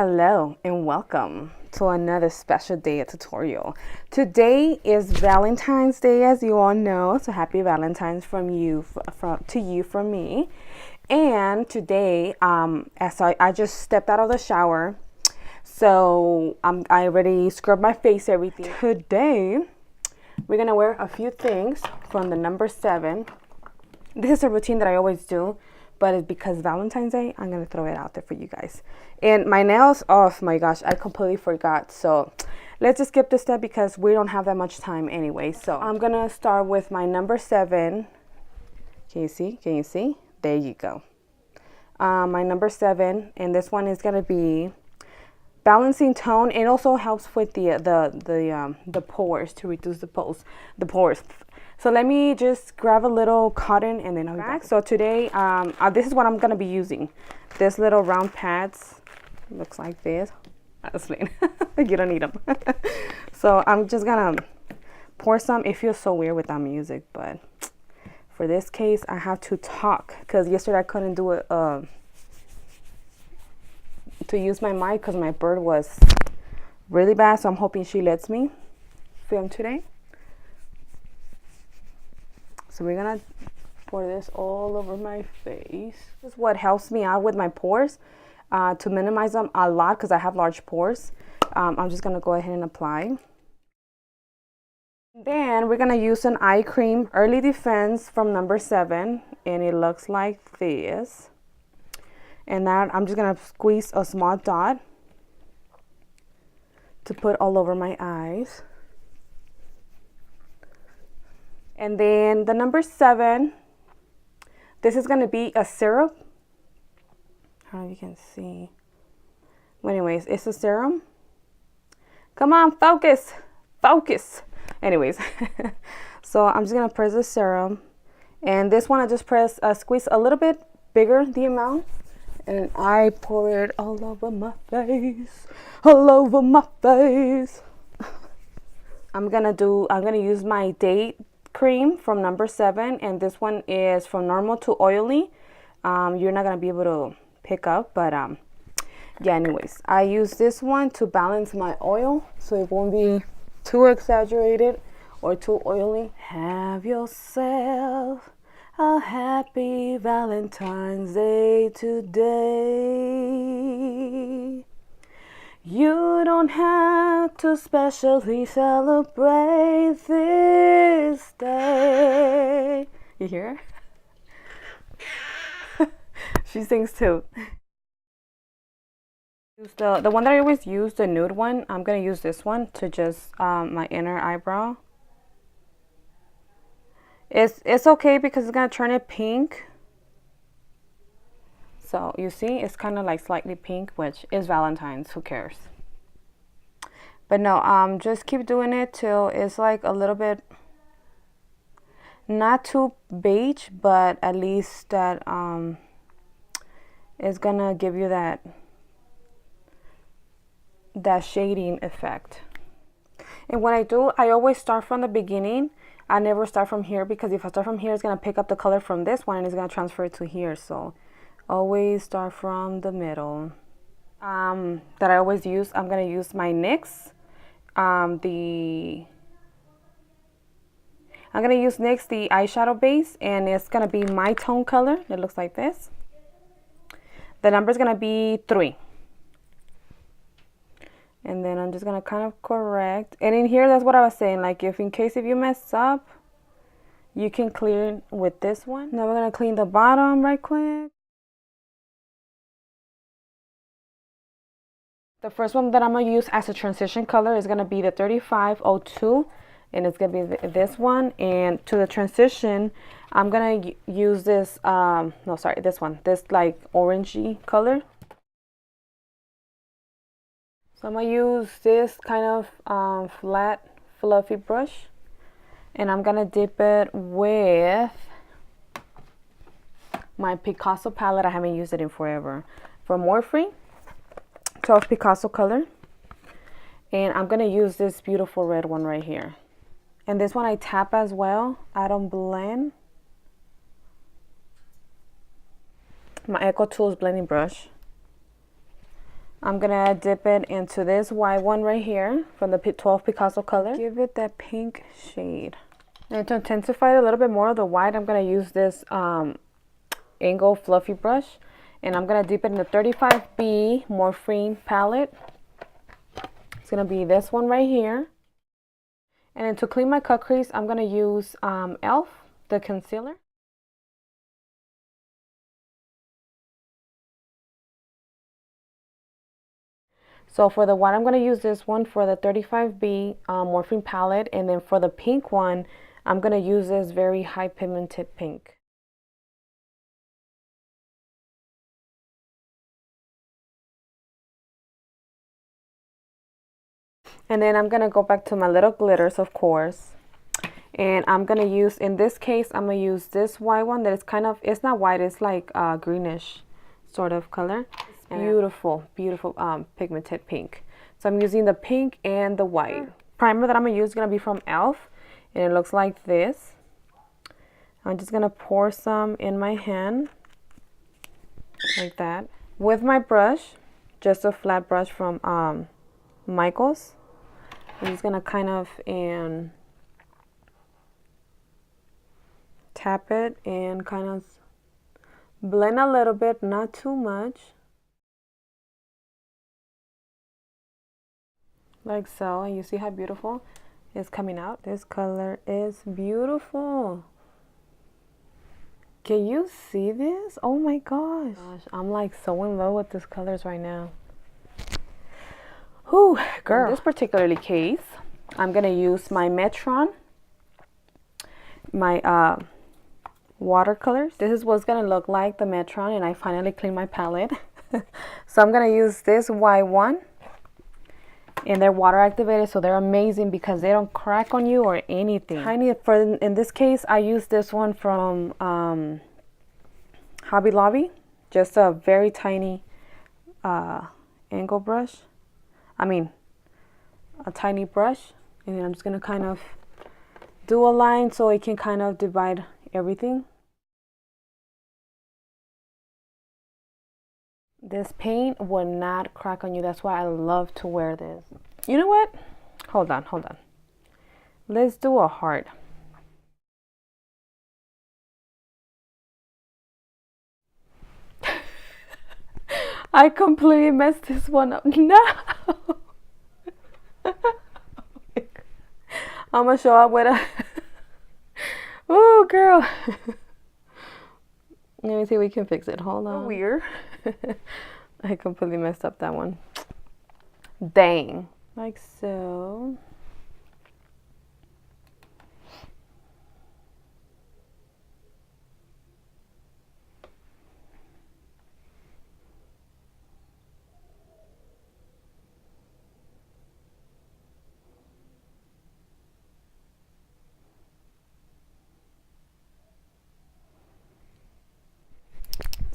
Hello and welcome to another special day tutorial. Today is Valentine's Day, as you all know, so happy Valentine's from me. And today, I just stepped out of the shower, so I already scrubbed my face, everything. Today, we're gonna wear a few things from the number 7. This is a routine that I always do, but it's because Valentine's Day, I'm gonna throw it out there for you guys. And my nails, oh my gosh, I completely forgot. So let's just skip this step because we don't have that much time anyway. So I'm gonna start with my number 7. Can you see? Can you see? There you go. My number 7, and this one is gonna be balancing tone. It also helps with the pores, to reduce the pores. So let me just grab a little cotton and then I'll be back. So today, this is what I'm gonna be using. This little round pads, looks like this. You don't need them. So I'm just gonna pour some. It feels so weird without music, but for this case, I have to talk because yesterday I couldn't do it to use my mic because my bird was really bad. So I'm hoping she lets me film today. So we're gonna pour this all over my face. This is what helps me out with my pores, to minimize them a lot because I have large pores. I'm just gonna go ahead and apply. Then we're gonna use an eye cream, Early Defense from number 7, and it looks like this. And now I'm just gonna squeeze a small dot to put all over my eyes. And then the number 7, this is going to be a syrup. I don't know if you can see. Well, anyways, it's a serum. Come on, focus. Focus. Anyways, so I'm just going to press the serum. And this one I just squeeze a little bit bigger, the amount. And I pour it all over my face. All over my face. I'm going to use my date cream from number 7, and this one is from normal to oily. You're not gonna be able to pick up, but yeah, anyways, I use this one to balance my oil so it won't be too exaggerated or too oily. Have yourself a happy Valentine's Day today. You don't have to specially celebrate this day. You hear her? She sings too. The one that I always use, the nude one, I'm going to use this one to just my inner eyebrow. It's okay because it's going to turn it pink. So you see, it's kind of like slightly pink, which is Valentine's, who cares? But no, just keep doing it till it's like a little bit, not too beige, but at least that is gonna give you that shading effect. And what I do, I always start from the beginning. I never start from here because if I start from here, it's gonna pick up the color from this one and it's gonna transfer it to here. So always start from the middle. That I always use, I'm gonna use my NYX. I'm gonna use NYX, the eyeshadow base, and it's gonna be my tone color. It looks like this. The number is gonna be 3. And then I'm just gonna kind of correct. And in here, that's what I was saying. Like if you mess up, you can clear with this one. Now we're gonna clean the bottom right quick. The first one that I'm going to use as a transition color is going to be the 3502, and it's going to be this one. And to the transition, I'm going to use this, this one, this like orangey color. So I'm going to use this kind of flat, fluffy brush, and I'm going to dip it with my Picasso palette. I haven't used it in forever. From Morphe. 12 Picasso color, and I'm gonna use this beautiful red one right here, and this one I tap as well. I don't blend. My Echo Tools blending brush, I'm gonna dip it into this white one right here from the 12 Picasso color. Give it that pink shade. And to intensify a little bit more of the white, I'm gonna use this angle fluffy brush, and I'm gonna dip it in the 35B Morphine palette. It's gonna be this one right here. And then to clean my cut crease, I'm gonna use e.l.f. the concealer. So for the white, I'm going to use this one for the 35B Morphine palette. And then for the pink one, I'm going to use this very high pigmented pink. And then I'm going to go back to my little glitters, of course. And I'm going to use, in this case, I'm going to use this white one that is kind of, it's not white, it's like greenish sort of color. Beautiful, beautiful pigmented pink. So I'm using the pink and the white. Primer that I'm going to use is going to be from e.l.f. And it looks like this. I'm just going to pour some in my hand. Like that. With my brush, just a flat brush from Michaels. I'm just going to kind of tap it and kind of blend a little bit, not too much. Like so, and you see how beautiful it's coming out. This color is beautiful. Can you see this? Oh my gosh, I'm like so in love with these colors right now. Whew, girl. In this particularly case, I'm gonna use my Metron, my watercolors. This is what's gonna look like, the Metron, and I finally cleaned my palette. So I'm gonna use this white one. And they're water activated, so they're amazing because they don't crack on you or anything. Tiny, in this case, I use this one from Hobby Lobby. Just a very tiny angle brush. I mean, a tiny brush. And then I'm just gonna kind of do a line so it can kind of divide everything. This paint will not crack on you. That's why I love to wear this. You know what? Hold on. Let's do a heart. I completely messed this one up. No! I'm gonna show up with a... Oh, girl. Let me see if we can fix it. Hold on. Weird. I completely messed up that one. Dang. Like so.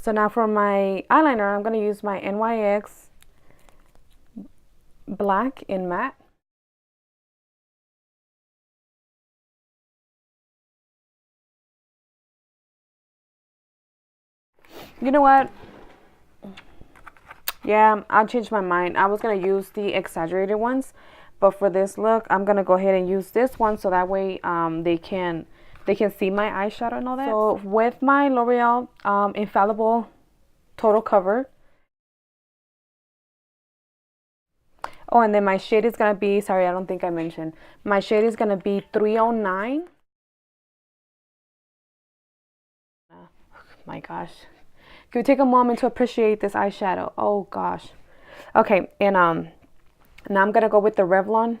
So now for my eyeliner, I'm going to use my NYX Black in Matte. You know what? Yeah, I changed my mind. I was going to use the exaggerated ones, but for this look, I'm going to go ahead and use this one so that way they can see my eyeshadow and all that. So with my L'Oreal Infallible Total Cover. Oh, and then my shade is going to be, sorry, I don't think I mentioned. My shade is going to be 309. Oh my gosh. Can we take a moment to appreciate this eyeshadow? Oh gosh. Okay, and now I'm going to go with the Revlon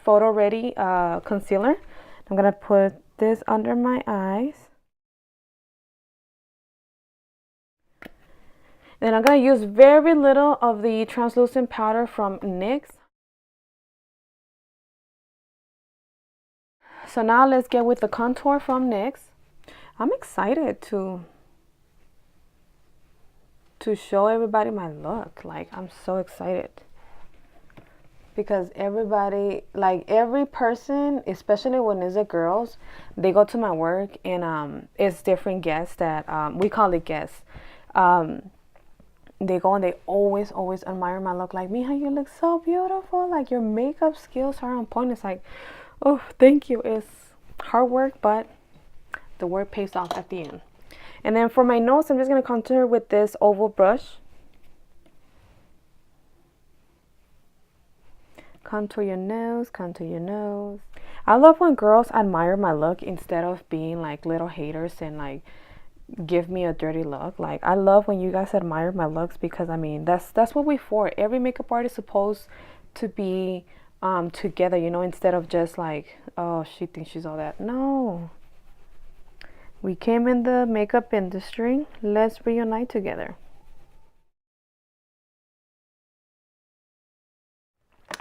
Photo Ready concealer. I'm going to put this under my eyes. Then I'm going to use very little of the translucent powder from NYX. So now let's get with the contour from NYX. I'm excited to show everybody my look. Like, I'm so excited. Because everybody, like every person, especially when it's the girls, they go to my work and it's different guests that we call it guests. they go and they always admire my look, like, Mija, you look so beautiful, like your makeup skills are on point. It's like, oh, thank you. It's hard work, but the work pays off at the end. And then for my nose, I'm just going to contour with this oval brush. Contour your nose, contour your nose. I love when girls admire my look instead of being like little haters and like give me a dirty look. Like, I love when you guys admire my looks, because I mean, that's what we for. Every makeup artist is supposed to be together, you know, instead of just like, oh, she thinks she's all that. No, we came in the makeup industry, let's reunite together.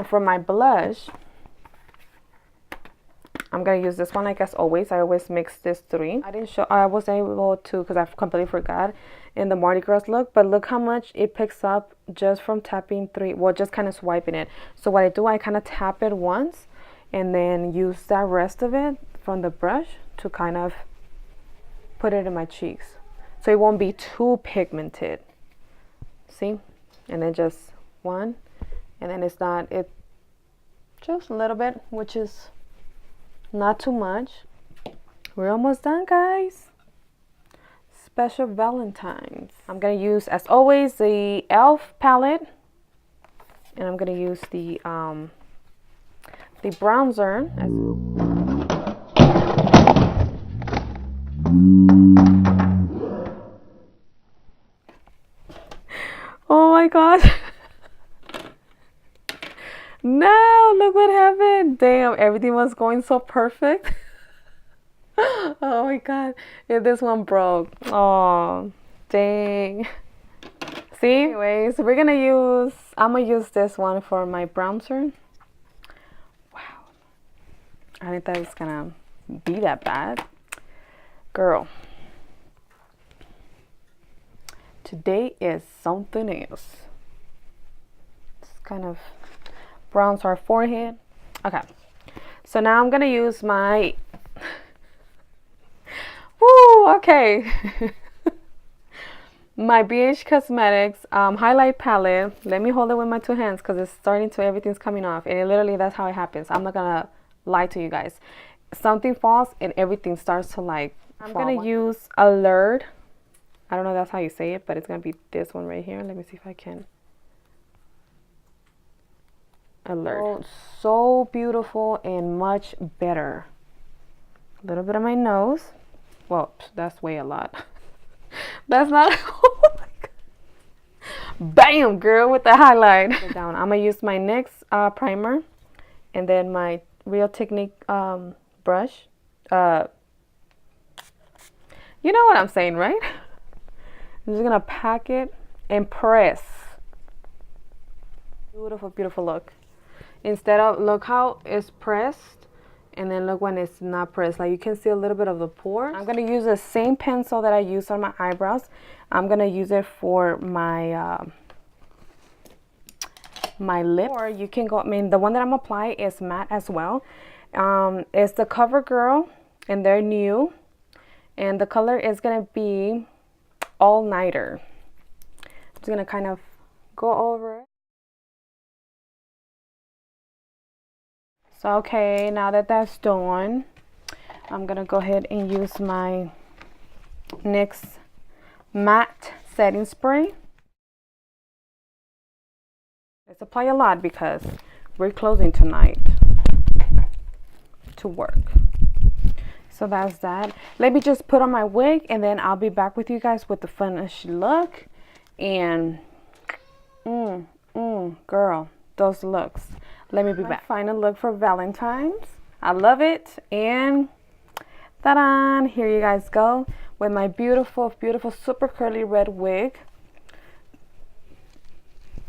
For my blush, I'm gonna use this one, like as always. I always mix this three. I wasn't able to, because I completely forgot in the Mardi Gras look, but look how much it picks up just from tapping three, well, just kind of swiping it. So what I do, I kind of tap it once and then use that rest of it from the brush to kind of put it in my cheeks, so it won't be too pigmented. See? And then just one, and then it's not, it just a little bit, which is not too much. We're almost done, guys. Special Valentines. I'm gonna use, as always, the e.l.f. palette, and I'm gonna use the bronzer. Oh my gosh. No, look what happened. Damn, everything was going so perfect. Oh my god. Yeah, this one broke. Oh, dang. See? Anyways, I'm gonna use this one for my bronzer. Wow. I didn't think it was gonna be that bad. Girl. Today is something else. Just kind of bronze our forehead. Okay, so now I'm gonna use my okay. My BH Cosmetics highlight palette. Let me hold it with my two hands, because it's starting to, everything's coming off, and literally that's how it happens. I'm not gonna lie to you guys. Something falls and everything starts to like I'm gonna use Alert. I don't know if that's how you say it, but it's gonna be this one right here. Let me see if I can. Alert. Oh, so beautiful and much better. A little bit of my nose. Well, that's way a lot. That's not. Oh my God. Bam, girl, with the highlight. Down. I'm gonna use my NYX primer, and then my Real Technique brush. You know what I'm saying, right? I'm just gonna pack it and press. Beautiful, beautiful look. Instead of, look how it's pressed, and then look when it's not pressed. Like, you can see a little bit of the pores. I'm gonna use the same pencil that I use on my eyebrows. I'm gonna use it for my my lip. Or you can go, I mean, the one that I'm applying is matte as well. It's the CoverGirl, and they're new, and the color is gonna be All Nighter. I'm just gonna kind of go over it. So okay, now that that's done, I'm gonna go ahead and use my NYX matte setting spray. Let's apply a lot because we're closing tonight to work. So that's that. Let me just put on my wig, and then I'll be back with you guys with the finished look. And girl, those looks. Let me be back. Final look for Valentine's. I love it. And ta-da! Here you guys go with my beautiful, beautiful, super curly red wig.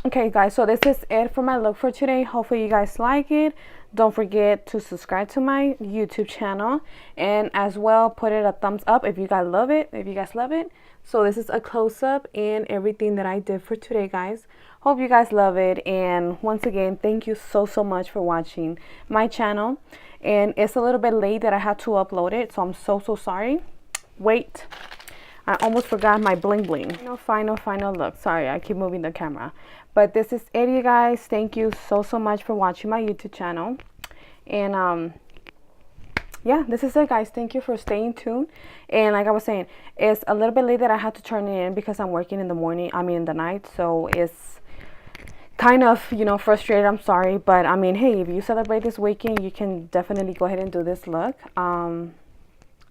Okay, guys, so this is it for my look for today. Hopefully you guys like it. Don't forget to subscribe to my YouTube channel, and as well put it a thumbs up if you guys love it. So this is a close-up and everything that I did for today, guys. Hope you guys love it, and once again, thank you so much for watching my channel. And it's a little bit late that I had to upload it, so I'm so sorry. Wait, I almost forgot my bling bling. Final look. Sorry, I keep moving the camera. But this is it, you guys. Thank you so much for watching my YouTube channel. And yeah, this is it, guys. Thank you for staying tuned. And like I was saying, it's a little bit late that I had to turn it in because I'm working in the morning. I mean in the night. So it's kind of, you know, frustrated. I'm sorry. But I mean, hey, if you celebrate this weekend, you can definitely go ahead and do this look.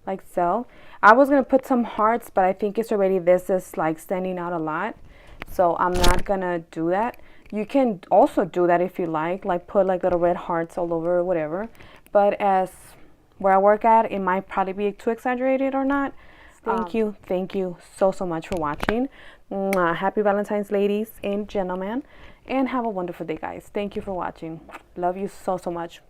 Like so. I was going to put some hearts, but I think it's already, this is like standing out a lot. So I'm not going to do that. You can also do that if you like put like little red hearts all over or whatever. But as where I work at, it might probably be too exaggerated or not. Thank you so much for watching. Happy Valentine's, ladies and gentlemen, and have a wonderful day, guys. Thank you for watching. Love you so much.